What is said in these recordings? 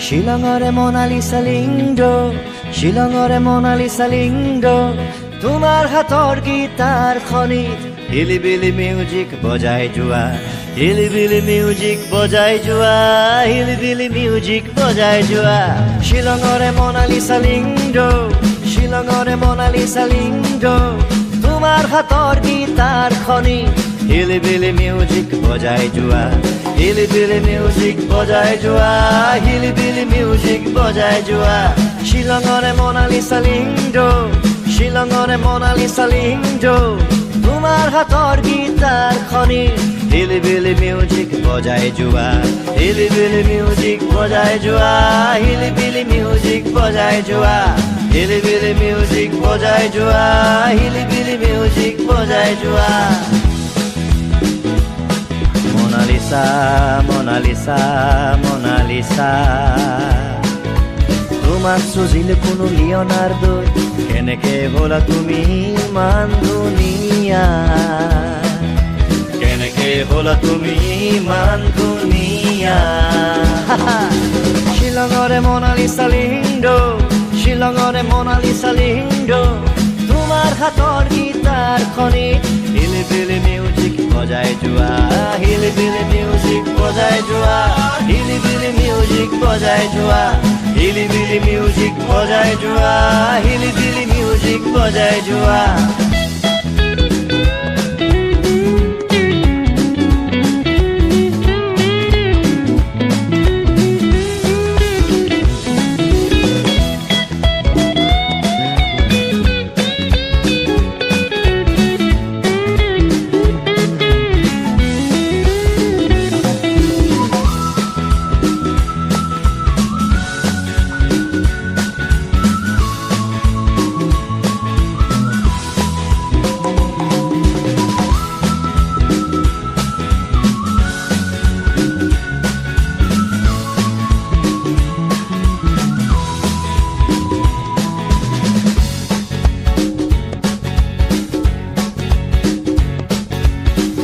শিলঙৰে মনালিছা লিংগ, শিলঙৰে মনালিছা লিংগ, তোমাৰ হাতৰ গীতাৰ খনিত হিলিবিলি মিউজিক বজাই যোৱা, হিলিবিলি মিউজিক বজাই যোৱা, হিলিবিলি মিউজিক বজাই যোৱা। শিলঙৰে মনালিছা লিংগ, শিলঙৰে মনালিছা লিংগ, তোমাৰ হাতৰ গীতাৰ খনিত হিলিবিলি মিউজিক বজাই যোৱা, হিলিবিলি মিউজিক বজাই যোৱা, হিলিবিলি মিউজিক বজাই যোৱা। শিলঙৰে মনালিছা লিংগ, শিলঙৰে মনালিছা লিংগ, তোমাৰ হাতৰ গীতাৰ খনিত হিলিবিলি মিউজিক বজাই যোৱা, হিলিবিলি মিউজিক বজাই যোৱা, হিলিবিলি মিউজিক বজাই যোৱা, হিলিবিলি মিউজিক বজাই যোৱা, হিলিবিলি মিউজিক বজাই যোৱা। মোনালিসা মোনালিসা মোনালিসা, তোমাক চুজিলে কোনো লিওনার্দো, কেনেকে হলা তুমি ইমান ধুনীয়া, কেনেকে হলা তুমি ইমান ধুনীয়া। শিলঙৰে মনালিছা লিংগ, শিলঙৰে মনালিছা লিংগ, তোমাৰ হাতৰ গীতাৰ খনিত হিলিবিলি মিউজিক বজাই যোৱা, হিলিবিলি মিউজিক বজাই যোৱা, হিলিবিলি মিউজিক বজাই যোৱা, হিলিবিলি মিউজিক বজাই যোৱা, হিলিবিলি মিউজিক বজাই যোৱা।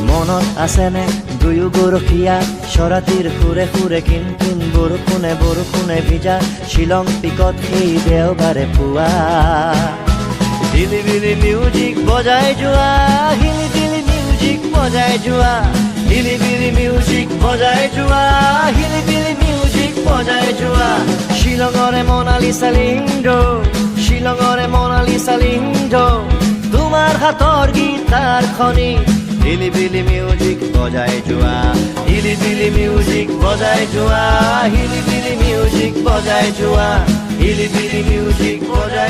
মনত আছেনে দুয়ো গৰখীয়া, চৰাতিৰ সুৰে সুৰে কিন কিন বৰষুণে বৰষুণে ভিজা, শ্বিলং পিকত সেই দেওবাৰে পুৱা। হিলিবিলি মিউজিক বজাই যোৱা, হিলিবিলি মিউজিক বজাই যোৱা, হিলিবিলি মিউজিক বজাই যোৱা, হিলিবিলি মিউজিক বজাই যোৱা। শিলঙৰে মনালিছা লিংগ, শিলঙৰে মনালিছা লিংগ, তোমাৰ হাতৰ গীতাৰ খনিত হিলিবিলি মিউজিক বজাই যোৱা, হিলিবিলি মিউজিক বজাই যোৱা, হিলিবিলি মিউজিক বজাই যোৱা, হিলিবিলি মিউজিক বজাই